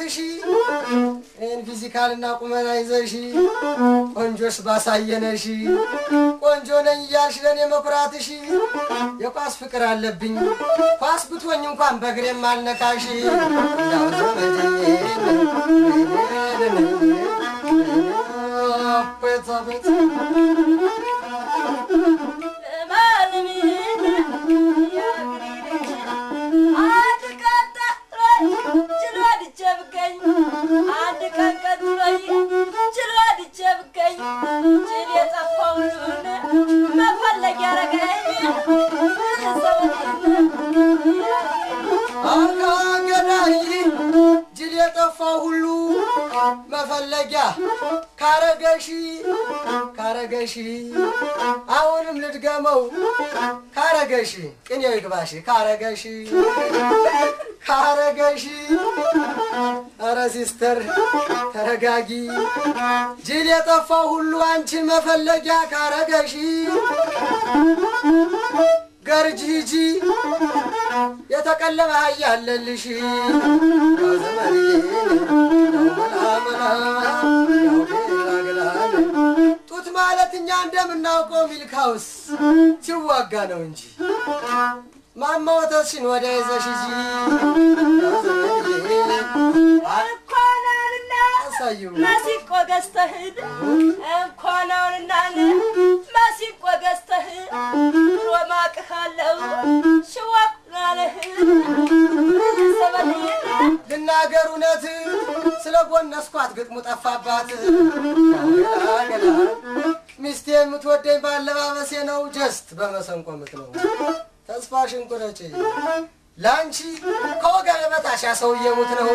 መኩራትሽ ፊዚካልና ቁመና ይዘሽ ቆንጆስ ባሳየነሽ ቆንጆ ነኝ ያልሽ ለኔ መኩራትሽ የኳስ ፍቅር አለብኝ ኳስ ብትወኝ እንኳን በግሬም አልነካሽ ያው ዘመዴ አፈታበት መፈለጊያ ካረገሽ አሁንም ልድገመው ካረገሽ ቅኔው ይግባሽ ካረገሽ ኧረ ሲስተር ተረጋጊ ጅል የጠፋው ሁሉ አንቺን መፈለጊያ ካረገሽ ገርጂ ሂጂ የተቀለበ ያለልሽ ዘመኔ ጡት ማለትኛ እንደምናውቀው ሚልካውስ ሲዋጋ ነው እንጂ ማማወተሽን ወደ ይዘሽ ሂጂ ማሲቆ ገዝተህ እንኳናውንና ማሲቆ ገዝተህ ሮማቅሃለው ሽዋቅናለህ ልናገር እውነት ስለጎነስኳት ግጥሙ ጠፋባት ሚስቴ የምትወደኝ ባለባበሴ ነው ጀስት በመሰንቆ ምትለው ተስፋሽን ቁረጪ ላንቺ ከወገቤ በታች ያሰውዬ ሙት ነው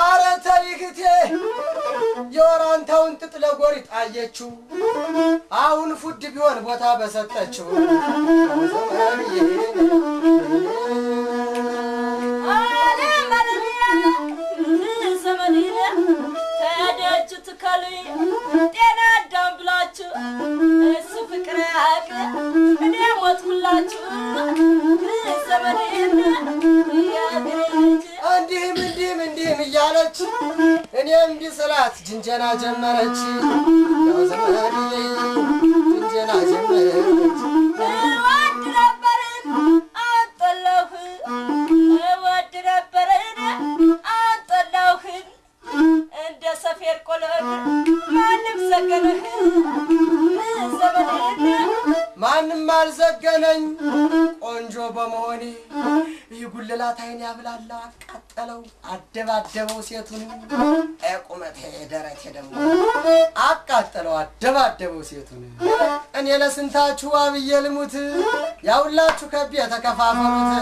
አረ ታሪክቴ የወራንታውን ጥጥ ለጎሪጥ አየችው አሁን ፉድ ቢሆን ቦታ በሰጠችው ጤና አዳም ብላችሁ እሱ ፍቅር ያቅ እኔ ሞትኩላችሁ ዘመኔን እንዲህም እያለች እኔም እንዲስላት ጅንጀና ጀመረች ያው ዘመኔ ጅንጀና ጀመረች እወድ ነበርን አንጠላሁህን እንደ ሰፌር ቆሎን ማንም ዘገነህ ማንም አልዘገነኝ ቆንጆ በመሆኔ ይጉልላት አይን ያብላላ አቃጠለው አደባደበው ሴቱን ቁመቴ ደረቴ ደግሞ አቃጠለው አደባደበው ሴቱን እኔ ለስንታችሁ አብዬ ልሙት ያውላችሁ ከብ የተከፋፈሉት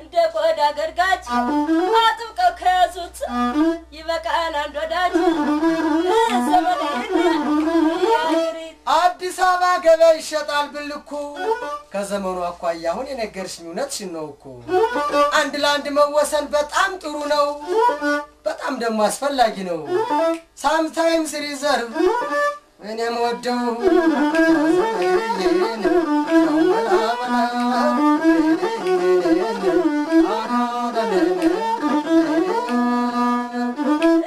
እንደ ቆዳ ገርጋጭ አጥብቀው ከያዙት ይበቃል አንድ ወዳጅ አዲስ አበባ ገበያ ይሸጣል ብልኩ ከዘመኑ አኳያ አሁን የነገርሽኝ እውነትሽን ነው እኮ አንድ ለአንድ መወሰን በጣም ጥሩ ነው በጣም ደግሞ አስፈላጊ ነው ሳምታይምስ ሪዘርቭ እኔም ወደው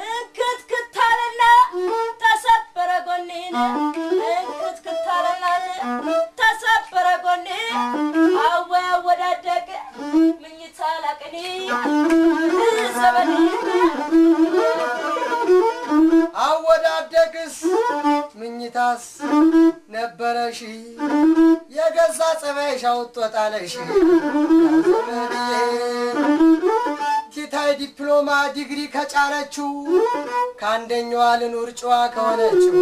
እንክትክታለና ተሰበረ ጎኔ አወዳደቅ ምኝታ ላቅኔ ዘበኔ አወዳደቅስ ምኝታስ ነበረሽ የገዛ ጸባይሽ አውጥቶጣለሽ ቲታይ ዲፕሎማ ዲግሪ ከጫነችው ካንደኛው አልኑር ጨዋ ከሆነችው